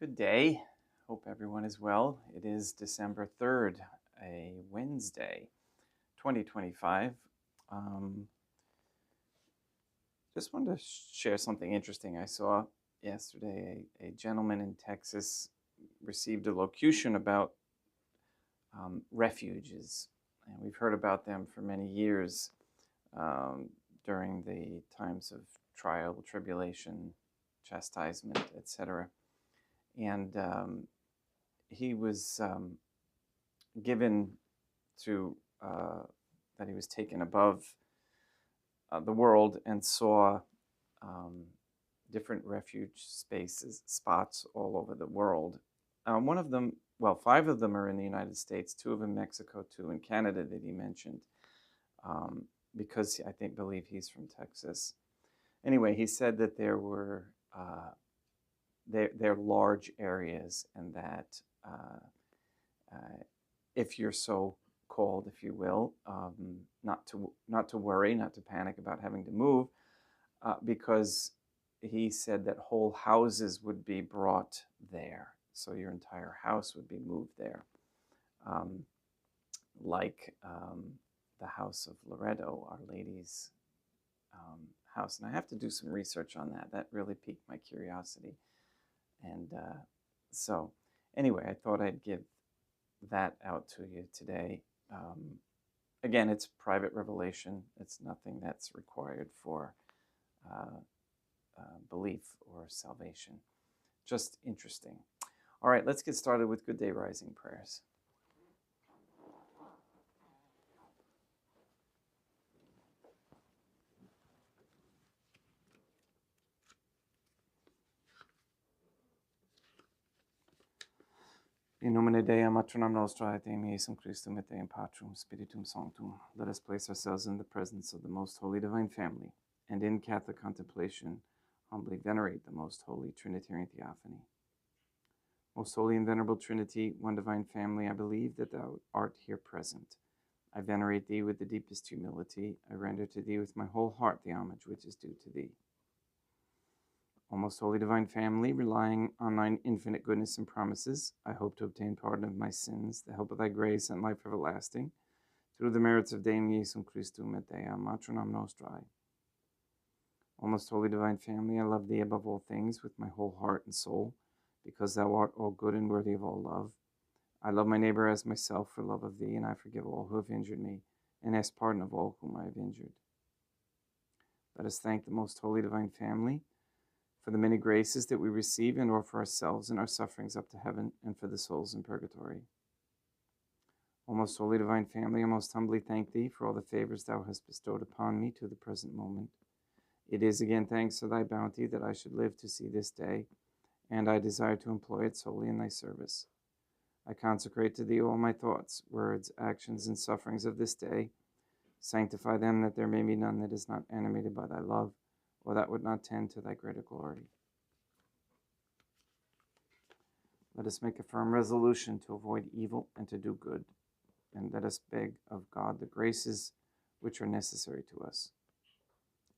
Good day. Hope everyone is well. It is December 3rd, a Wednesday, 2025. Just wanted to share something interesting I saw yesterday. A gentleman in Texas received a locution about refuges, and we've heard about them for many years during the times of trial, tribulation, chastisement, etc. And he was given to that he was taken above the world and saw different refuge spots all over the world. One of them, well, 5 of them are in the United States, 2 of them in Mexico, 2 in Canada that he mentioned, because I believe he's from Texas. Anyway, he said that there were they're large areas, and that if you're so called, if you will, not to worry, not to panic about having to move, because he said that whole houses would be brought there, so your entire house would be moved there, like the house of Loretto, Our Lady's house. And I have to do some research on that. That really piqued my curiosity. And so anyway, I thought I'd give that out to you today. Again, it's private revelation. It's nothing that's required for belief or salvation. Just interesting. All right, let's get started with Good Day Rising prayers. In nomine Dei, matronam nostra, et Dei Iesum Christum, et Deum Patrum, Spiritum Sanctum. Let us place ourselves in the presence of the Most Holy Divine Family, and in Catholic contemplation, humbly venerate the Most Holy Trinitarian Theophany. Most Holy and Venerable Trinity, one Divine Family, I believe that Thou art here present. I venerate Thee with the deepest humility. I render to Thee with my whole heart the homage which is due to Thee. O most holy divine family, relying on thine infinite goodness and promises, I hope to obtain pardon of my sins, the help of thy grace and life everlasting, through the merits of Deum Iesum Christum et Deam matronam nostrae. O most holy divine family, I love thee above all things with my whole heart and soul, because thou art all good and worthy of all love. I love my neighbor as myself for love of thee, and I forgive all who have injured me, and ask pardon of all whom I have injured. Let us thank the most holy divine family for the many graces that we receive and offer ourselves in our sufferings up to heaven, and for the souls in purgatory. O most holy divine family, I most humbly thank thee for all the favors thou hast bestowed upon me to the present moment. It is again thanks to thy bounty that I should live to see this day, and I desire to employ it solely in thy service. I consecrate to thee all my thoughts, words, actions, and sufferings of this day. Sanctify them, that there may be none that is not animated by thy love, or that would not tend to thy greater glory. Let us make a firm resolution to avoid evil and to do good, and let us beg of God the graces which are necessary to us.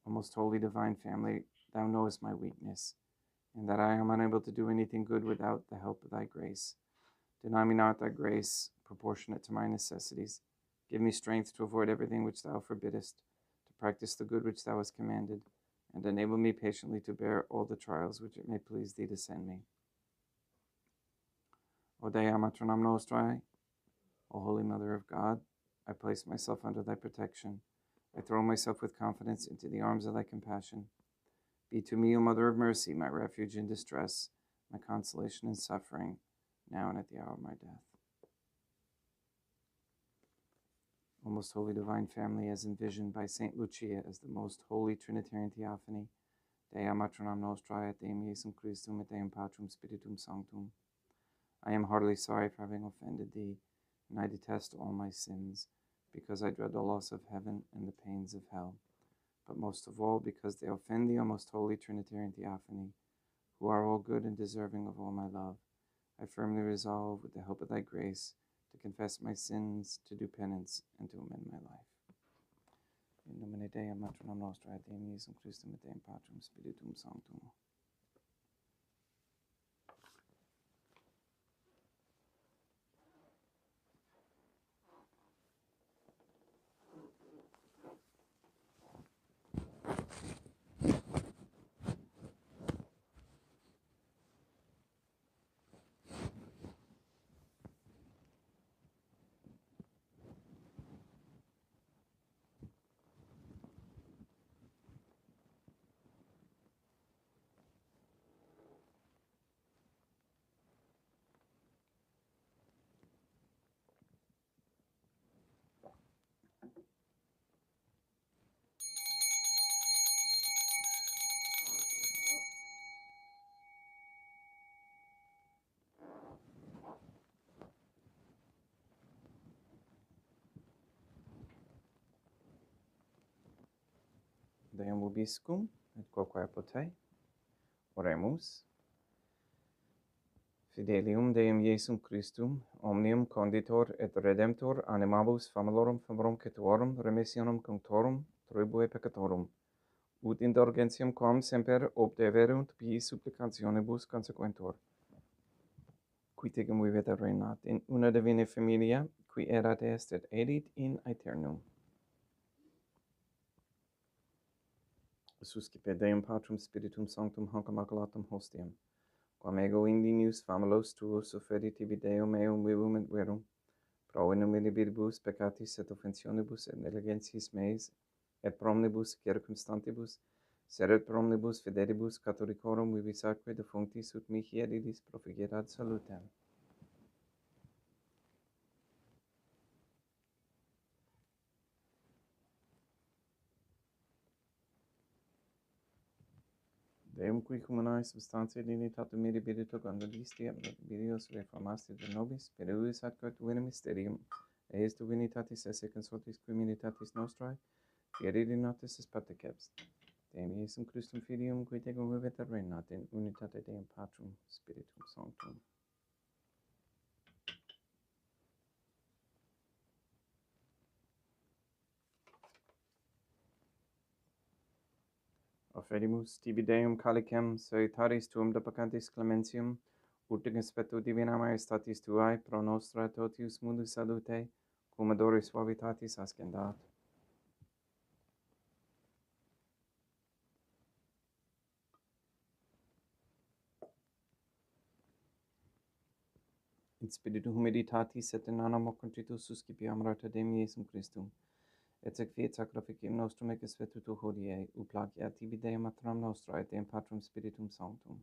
O most holy divine family, thou knowest my weakness, and that I am unable to do anything good without the help of thy grace. Deny me not thy grace, proportionate to my necessities. Give me strength to avoid everything which thou forbiddest, to practice the good which thou hast commanded, and enable me patiently to bear all the trials which it may please thee to send me. O Dea matronam nostrae, O Holy Mother of God, I place myself under thy protection. I throw myself with confidence into the arms of thy compassion. Be to me, O Mother of Mercy, my refuge in distress, my consolation in suffering, now and at the hour of my death. O most holy divine family, as envisioned by Saint Lucia as the most holy Trinitarian Theophany, Dea matronam nostrae, et Deum Iesum Christum, et Deum Patrum Spiritum Sanctum. I am heartily sorry for having offended thee, and I detest all my sins, because I dread the loss of heaven and the pains of hell, but most of all because they offend thee, O most holy Trinitarian Theophany, who are all good and deserving of all my love. I firmly resolve, with the help of thy grace, to confess my sins, to do penance, and to amend my life. In nomine Dei, matronam nostrae, et Deum Iesum Christum, et Deum Patrum Spiritum Sanctum. Deum vobiscum, et quoque apote. Oremus. Fidelium Deum Iesum Christum, omnium conditor et redemptor animabus familiarum cetuorum remissionem cunctorum tribue peccatorum, ut indulgentiam quam semper obdeverunt pii supplicationibus consequentur. Qui tegum vivit et reinat in una divina familia, qui erat est et edit in aeternum. Suscipe Deum Patrum Spiritum Sanctum hanc immaculatum hostiam, quam ego indinius famulos tuos offerit tibi Deum meum vivum et verum, pro innumerabilibus peccatis et offensionibus et negligentis meis, et pro omnibus circumstantibus, sed pro omnibus fidelibus Catholicorum vivisaque defunctis ut mihi edidis profigerat salutem. Deum qui communae substantiae dignitatem mirabilito convenisti et videos reformasti de nobis, peruis atque tuine mysterium, eis divinitatis esse consortis communitatis nostrae, fieri notis es patecaps. Deum Iesum Christum Filium, qui tecum vivit et reinat in unitate Deum Patrum Spiritum Sanctum. Offerimus tibi Deum calicem salutaris tuum deprecantis clementium, ut in spectu divina majestatis tuae pro nostra totius mundus salute, cum adoris suavitatis ascendat. In spiritu humilitatis et in animo contritus suscipiam rata Deum Iesum Christum, et sec fiat sacrificium nostrum ec svetuto hodie, ut plagiat tibi Deum matram nostra et Deum Patrum Spiritum Sanctum.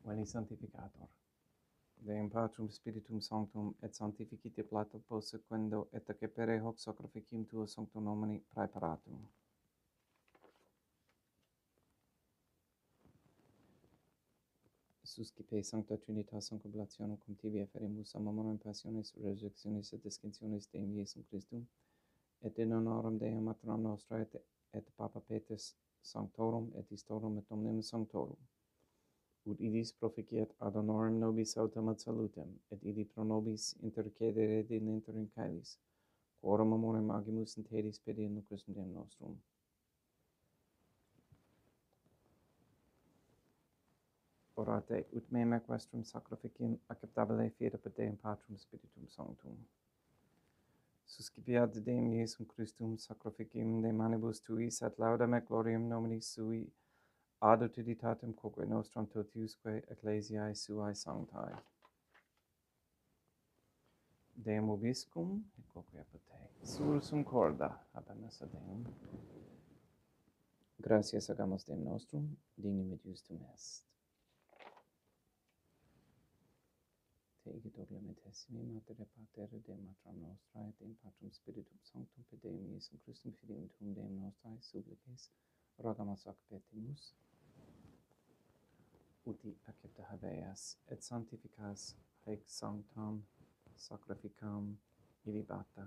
Veni Sanctificator. Deum Patrum Spiritum Sanctum et sanctificite plata posequendo et accepere hoc sacrificium tuo sanctum nomini praeparatum. Suscipe Sancta Trinitas concubulationem cum tibi efferimus a memoriam passionis, resurrectionis et descensionis Deum Iesum Christum, et in honorum Deum matram nostra et Papa Petrus Sanctorum et Istorum et omnium Sanctorum, ut idis proficiat ad honorem nobis autem ad salutem, et idi pro nobis intercedere inter in caelis, quorum memoriam agimus in tedis pedi in lucrus Deum nostrum. Orate, ut meam ec vestrum sacrificium acceptabile fiat per Deum Patrum Spiritum Sanctum. Suscipiat Deum Iesum Christum sacrificium de manibus tuis et laudam et gloriam nomini sui ad utilitatem quoque nostram totiusque ecclesiae suae sanctae. Deum vobiscum, et quoque apote. Sursum corda, habemus a Deum. Gratias agamus Deum nostrum, dignum et justum est. Te igitur lamentessimi, Mater Pater, Deum matram nostrae, Deum Patrum Spiritum Sanctum, per Deum Iesum Christum Filium tuum Deum nostrae, supplices, rogamus ac petimus, uti accepta habeas, et sanctificas haec sanctam sacrificam ilibata.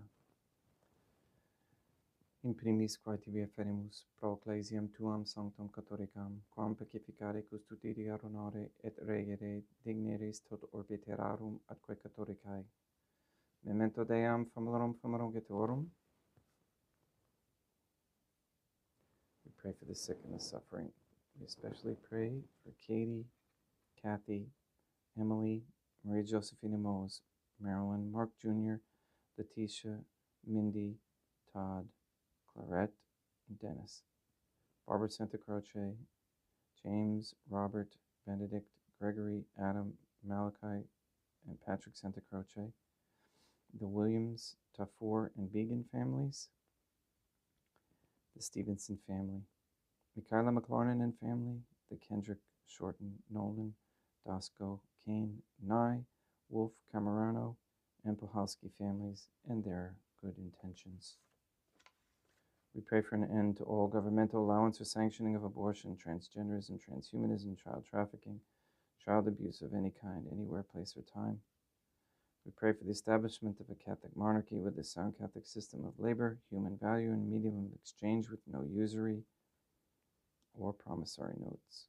In primis quae tibi efferimus pro ecclesiam tuam sanctum catholicam, quam pacificare custodire honore et regere digneris tot orbiterarum atque catholicae. Memento Deam familiarum cetuorum. We pray for the sick and the suffering. We especially pray for Katie, Kathy, Emily, Maria Josephina Mose, Marilyn, Mark Jr., Letitia, Mindy, Todd, Clarette, and Dennis, Barbara Santa Croce, James, Robert, Benedict, Gregory, Adam, Malachi, and Patrick Santa Croce, the Williams, Tafur, and Began families, the Stevenson family, Michaela McLarnon and family, the Kendrick, Shorten, Nolan, Dasco, Kane, Nye, Wolf, Camerano, and Pohalski families and their good intentions. We pray for an end to all governmental allowance or sanctioning of abortion, transgenderism, transhumanism, child trafficking, child abuse of any kind, anywhere, place, or time. We pray for the establishment of a Catholic monarchy with a sound Catholic system of labor, human value, and medium of exchange with no usury, or promissory notes.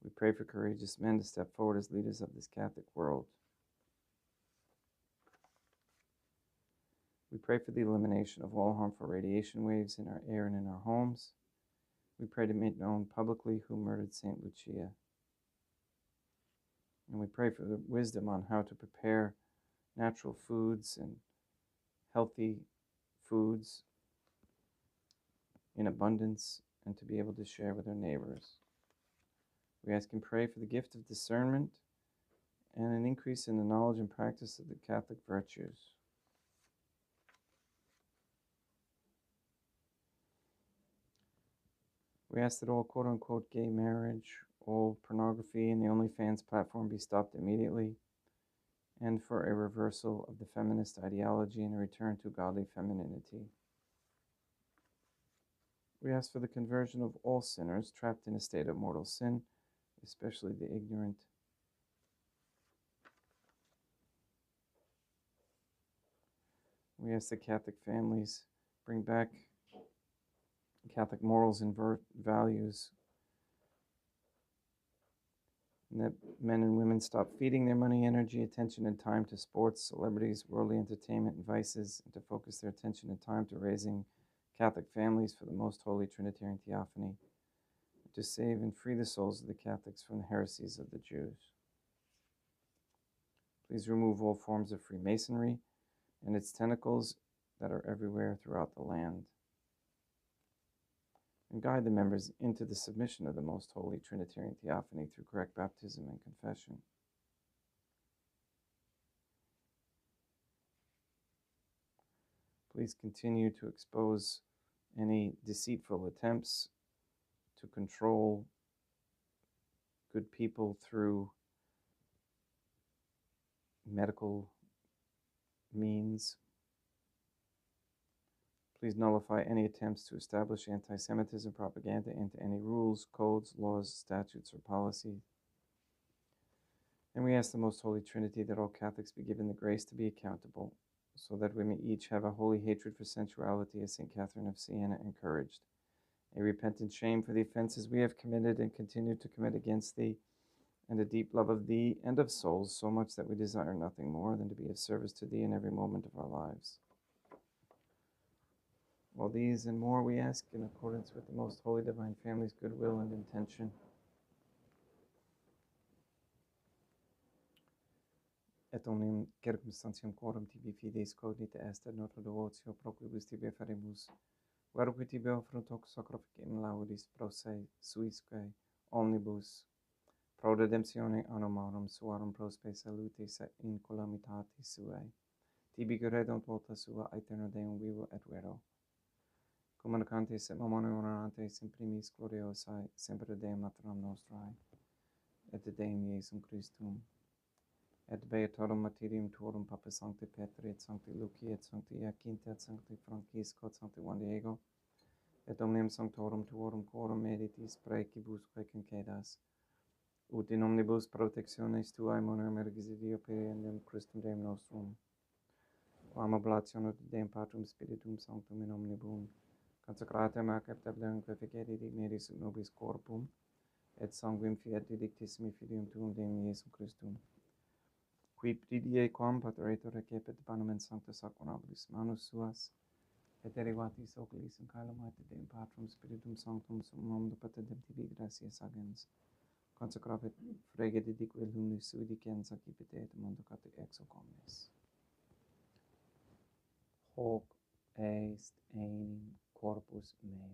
We pray for courageous men to step forward as leaders of this Catholic world. We pray for the elimination of all harmful radiation waves in our air and in our homes. We pray to make known publicly who murdered St. Lucia. And we pray for the wisdom on how to prepare natural foods and healthy foods in abundance and to be able to share with our neighbors. We ask and pray for the gift of discernment and an increase in the knowledge and practice of the Catholic virtues. We ask that all quote-unquote gay marriage, all pornography, and the OnlyFans platform be stopped immediately, and for a reversal of the feminist ideology and a return to godly femininity. We ask for the conversion of all sinners trapped in a state of mortal sin, especially the ignorant. We ask that Catholic families bring back Catholic morals and values, and that men and women stop feeding their money, energy, attention, and time to sports, celebrities, worldly entertainment, and vices, and to focus their attention and time to raising Catholic families for the most holy Trinitarian Theophany, to save and free the souls of the Catholics from the heresies of the Jews. Please remove all forms of Freemasonry and its tentacles that are everywhere throughout the land, and guide the members into the submission of the most holy Trinitarian Theophany through correct baptism and confession. Please continue to expose any deceitful attempts to control good people through medical means. Please nullify any attempts to establish anti-Semitism propaganda into any rules, codes, laws, statutes, or policies. And we ask the Most Holy Trinity that all Catholics be given the grace to be accountable, so that we may each have a holy hatred for sensuality, as St. Catherine of Siena encouraged, a repentant shame for the offenses we have committed and continue to commit against Thee, and a deep love of Thee and of souls, so much that we desire nothing more than to be of service to Thee in every moment of our lives. All these and more we ask in accordance with the Most Holy Divine Family's goodwill and intention. Et omnium circumstantiam quorum tibi fides cognita est et nota devotio proquibus tibi faremus, whereupque tibi offrunt hoc sacrificem laudis pro se suisque omnibus, pro redemptione anomarum suarum pro spe salute se in calamitatis suae, tibi credunt volta sua aeterno Deum vivo et vero, communicantes et momone honorantes in primis gloriosae, semper Deum maternam nostrae, et Deum Iesum Christum, et beatorum martyrium tuorum Papa Sancti Petri, et Sancti Luci, et Sancti Jacinta, et Sancti Francisco, et Sancti Juan Diego, et omnium sanctorum tuorum quorum meditis praecibusque concedas, ut in omnibus protectionis tuae monem ergidio periendum Christum Deum nostrum, quam oblationem Deum Patrum Spiritum Sanctum in omnibus, consecratem ac acceptabile ficere digneris ut nobis corpum, et sanguinem fiat didictissimi filium tuum Deum Iesum Christum, qui pridie quam pateretur recepit panem in sancta sacramentis manus suas, et derivatis oculis in caelum et Deum Patrum Spiritum Sanctum sum nomine Patri tibi gratias agens, consecravit frege didique lunis sui dicens accipite et mundo cate ex hoc omnes. Hoc est enim corpus meo.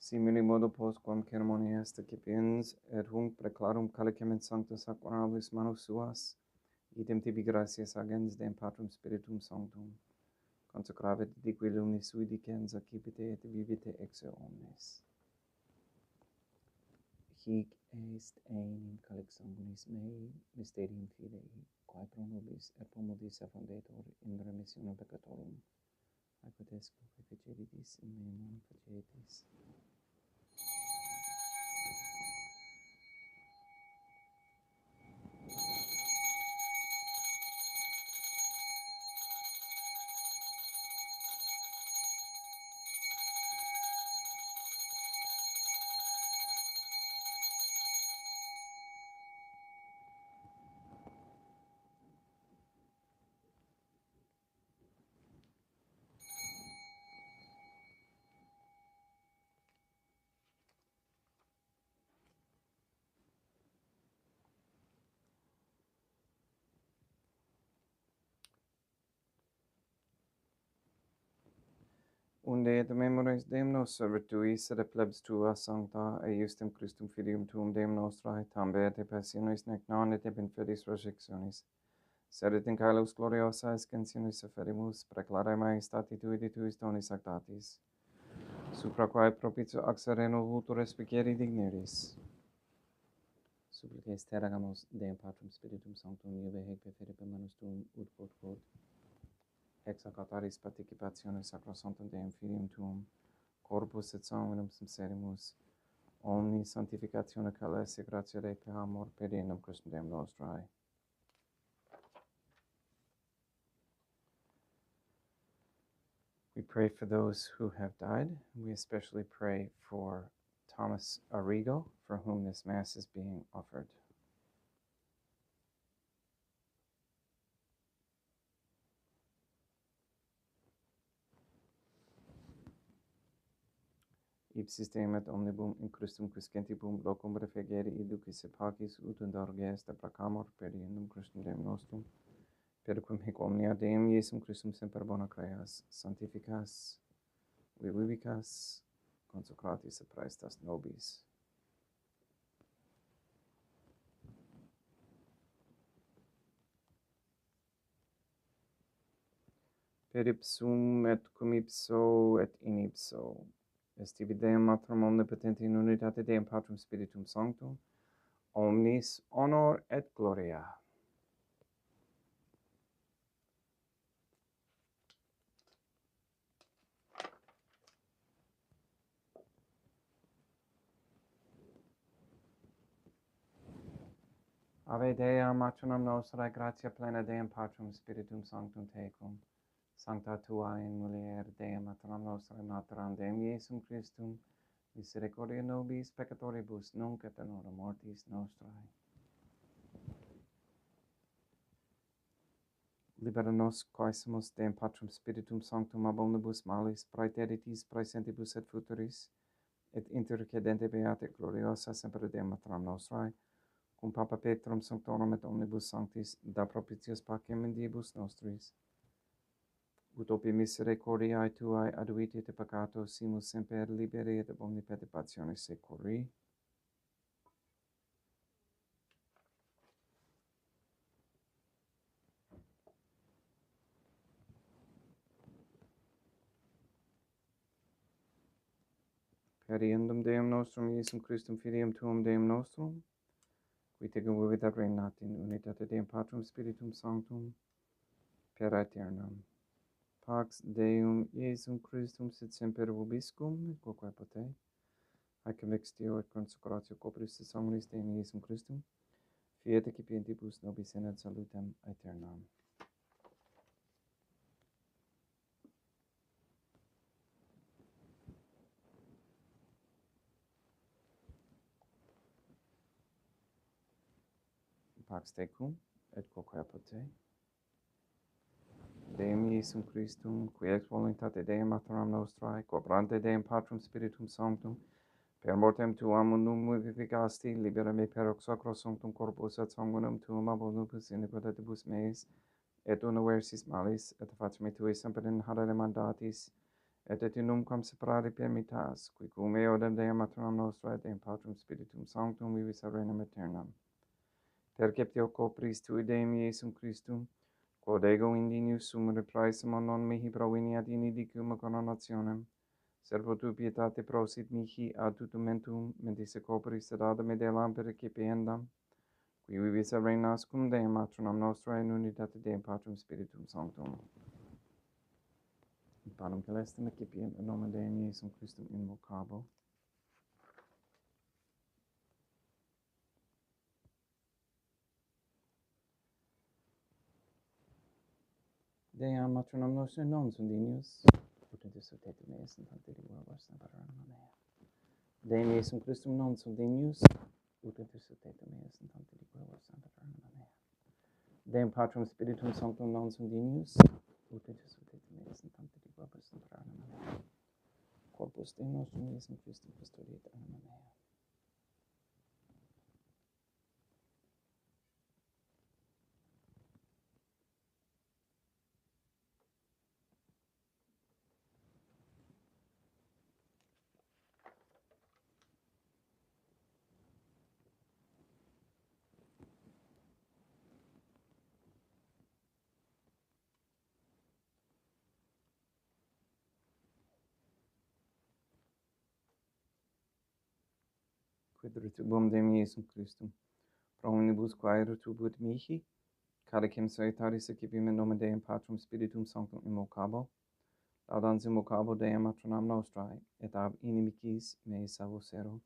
Simili modo postquam ceremonia est accipiens, et hunc preclarum calicem in sancta sacramentis manus suas, idem tibi gratias agens Deum Patrum Spiritum Sanctum, consecravit dique lunis sui dicens accipite et vivite ex omnes. Hic est enim calix sanguinis mei, mysterium fidei, quae pro nobis et pomodis affondetur in remissionem peccatorum, aequo quae feceritis in me non facetis. Unde et memoris Deum nostra tui, sed plebs tua sancta, eiustem Christum filium tuum Deum nostrae, tambe et passionis nec non et in fidis resurrectionis, sed et in caelus gloriosa ascensionis sufferimus, preclare maestati tui de tuis donis actatis, supra quae propitio axereno vultur respicere digneris. Supplices teragamus Deum Patrum Spiritum Sanctum, iube hec per fide per manus tuum ut quod ex acataris participationis sacrosanctum Deum Filium tuum, corpus et sanguinum sincerimus, omni sanctificatione calesse gratia Dei per amor per Deum Christum Deum nostrae. We pray for those who have died. We especially pray for Thomas Arrigo, for whom this Mass is being offered. Ipsis Deum et omnibum in Christum quiscentibum locum refegere iducis et pacis ut indulge est placamur per Deum Christum Deum nostrum, per quum hic omnia Deum Iesum Christum semper bona creas, sanctificas, vivicas, consecratis et praestas nobis. Per ipsum et cum ipso et in ipso, est tibi Deum Matrum omnipotenti in unitate Deum Patrum Spiritum Sanctum, omnis honor et gloria. Ave Dea, matronum nostrae, gratia plena Deum Patrum Spiritum Sanctum tecum, sancta tua in mulier Deum matronum nostrae, materam Deum Iesum Christum, misericordia nobis peccatoribus, nunc et in hora mortis nostrae. Libera nos, quaesimus Deum Patrum Spiritum Sanctum ab omnibus malis, praeteritis, praesentibus et futuris, et intercedente beate gloriosa semper Deum matronum nostrae, cum Papa Petrum Sanctorum et omnibus sanctis, da propitius pacem in diebus nostris, ut opi misericordiae tuae aduiti te peccato, simus semper liberi et ab omni perturbationis securi. Per iendum Deum nostrum, Iesum Christum filium tuum Deum nostrum, qui tecum vivit et regnat in unitate Deum Patrum Spiritum Sanctum, per aeternam. Pax Deum Iesum Christum sit semper vobiscum, et quoque pote, haec mixtio et consecratio copris et sanguinis Deum Iesum Christum, fiat excipientibus nobis in et salutem aeternam. Pax tecum, et quoque pote, Deum Iesum Christum, qui ex voluntate Deum maternam nostrae, cobrante Deum Patrum Spiritum Sanctum, per mortem tuam unum vivificasti, libera me per hoc sacro sanctum corpus et sanguinum tuum ab omnibus iniquitatibus meis, et universis malis, et facie me tui semper in hadere mandatis, et nunquam separare permittas, qui cum eodem Deum maternam nostrae, Deum Patrum Spiritum Sanctum, vivis et regnum aeternam. Perceptio copris tui Deum Iesum Christum, quod ego indinius sum repraesimo non mihi provini ad inidicum coronationem, servo tu pietate prosit mihi ad tutumentum, mentis secoperi sedada me de lampere cipiendam, qui vivis et reinas cum Deum matronam nostra in unitate Deum Patrum Spiritum Sanctum. In panem celestem excipiem in nomen Deum Iesum Christum invocabo. Deam matronam nostra non sunt dignius, ut in Christo te meas in tante riguardars naparanum mea. Deum Iesum Christum non sunt dignius, ut in Christo te meas in tante riguardars naparanum mea. Deum Patrum Spiritum Sanctum non sunt dignius, ut in Christo te meas in tante riguardars naparanum mea. Corpus Deum nostrum Iesum Christum custodiet anima mea. Quid retubum Deum Iesum Christum, pro omnibus quae retubut mihi, cadecem salutaris excipiem in nomen Deum Patrum Spiritum Sanctum invocabo, laudans invocabo Deum matronam nostrae, et ab inimicis mei salvosero.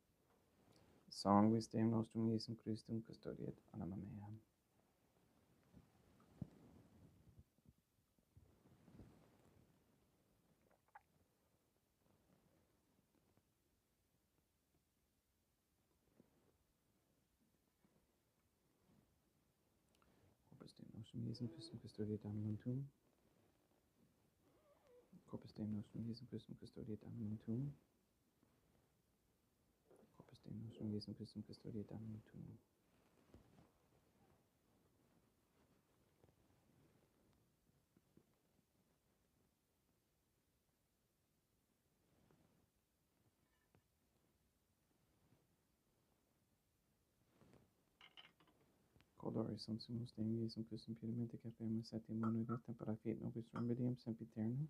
Sanguis Deum nostrum Iesum Christum custodiet anima mea. Corpus Deum nostrum Iesum Christum custodiet animum tuum. Corpus Deum nostrum Iesum Christum custodiet animum tuum. Corpus Deum nostrum Iesum Christum custodiet animum tuum. Codoris sumus Deum Iesum Christum purimente carpemus et immunus tempora fiat nobis remedium sempiternum.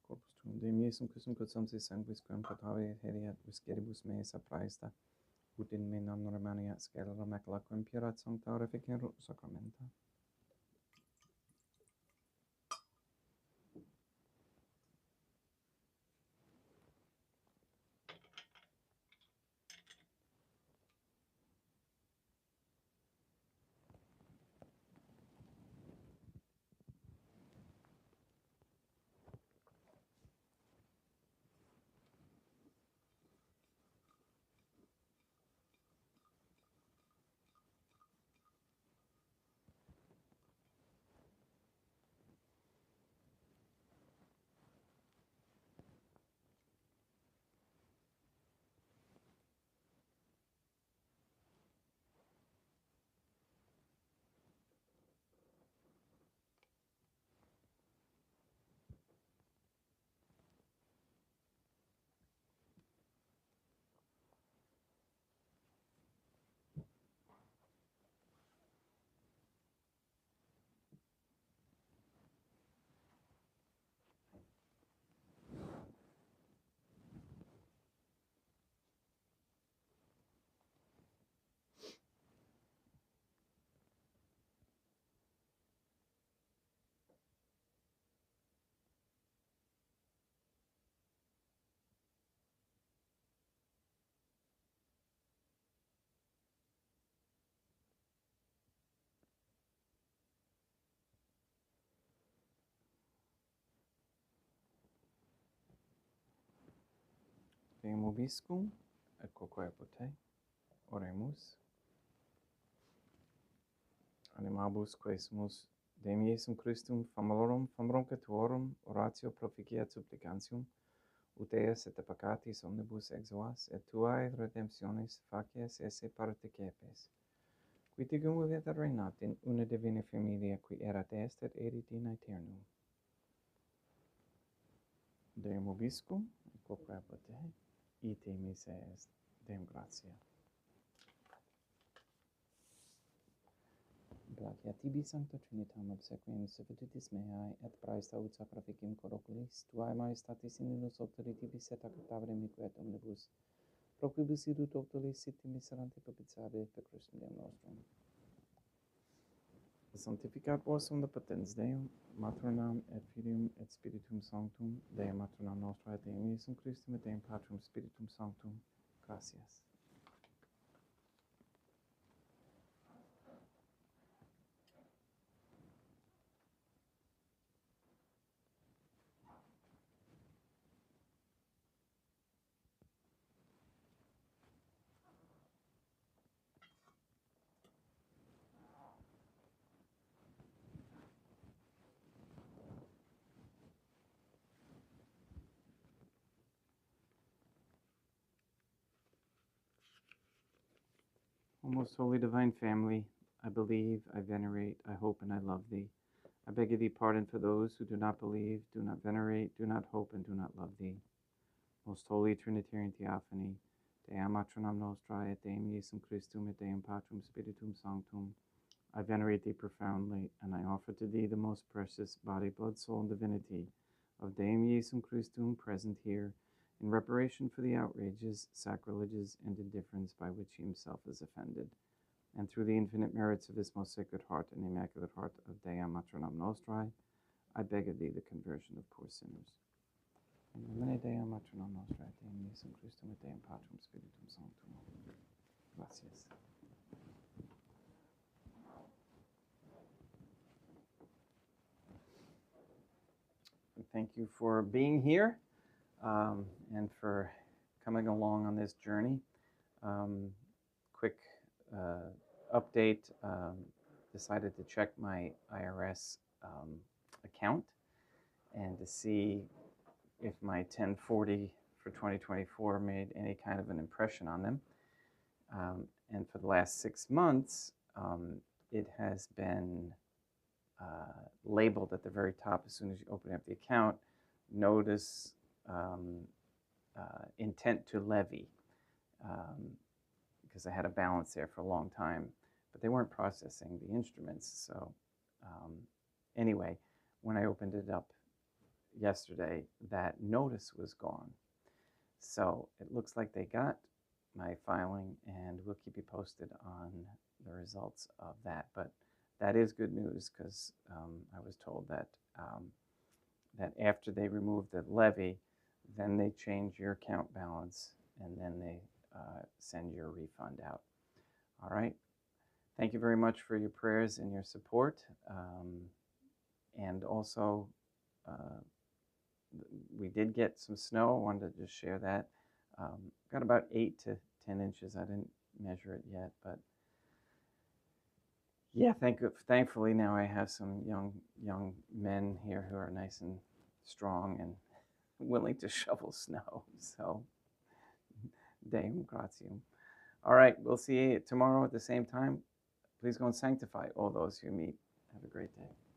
Corpus tuum Deum Iesum Christum consumptis sanguis quam potavit heriat visceribus meis apraesta, ut in me non remaniat scalera macula quam purat sancta reficerunt sacramenta. Deum vobiscum, et quoque pote, oremus. Animabus quae sumus Deum Iesum Christum famorum catuorum oratio proficiat supplicantium, uteas et peccatis omnibus exoas, et tuae redemptionis facies esse partecepes. Qui tigum vivet reinat in una divina familia, qui erat est et erit in aeternum. Deum vobiscum, quoque apud te, ite mise est. Deum gratia. Gratia tibi, Sancta Trinitam, obsequium subititis meae, et praesta ut sacrificium corporis, tuae majestatis in illus autoritibus et acceptabile miquet omnibus, pro quibus idut octolis sit miserante propitiabe per Christum Deum nostrum. Sanctificat vos omnipotens Deum, Maternam et Filium et Spiritum Sanctum, Deum Maternam nostra et Deum Iesum Christum et Deum Patrum Spiritum Sanctum. Gratias. O most holy divine family, I believe, I venerate, I hope, and I love thee. I beg of thee pardon for those who do not believe, do not venerate, do not hope, and do not love thee. Most holy Trinitarian Theophany, Deum Maternam Nostrae, et Deum Iesum Christum, et Deum Patrum Spiritum Sanctum, I venerate thee profoundly, and I offer to thee the most precious body, blood, soul, and divinity of Deum Iesum Christum present here, in reparation for the outrages, sacrileges, and indifference by which he himself is offended, and through the infinite merits of his most sacred heart and immaculate heart of Deum Maternam Nostrae, I beg of thee the conversion of poor sinners. In nomine Deum Maternam Nostrae, Deum Iesum Christum, et Deum Patrum Spiritum Sanctum. Gracias. Thank you for being here and for coming along on this journey. Quick update, decided to check my IRS account and to see if my 1040 for 2024 made any kind of an impression on them. And for the last 6 months, it has been labeled at the very top as soon as you open up the account, notice intent to levy, because I had a balance there for a long time, but they weren't processing the instruments. So anyway, when I opened it up yesterday, that notice was gone. So it looks like they got my filing, and we'll keep you posted on the results of that. But that is good news, because I was told that that after they remove the levy, then they change your account balance, and then they send your refund out. All right. Thank you very much for your prayers and your support. And also, we did get some snow. I wanted to just share that. Got about 8 to 10 inches. I didn't measure it yet, but yeah, thankfully now I have some young men here who are nice and strong and willing to shovel snow. So, Deum gratium. All right, we'll see you tomorrow at the same time. Please go and sanctify all those you meet. Have a great day.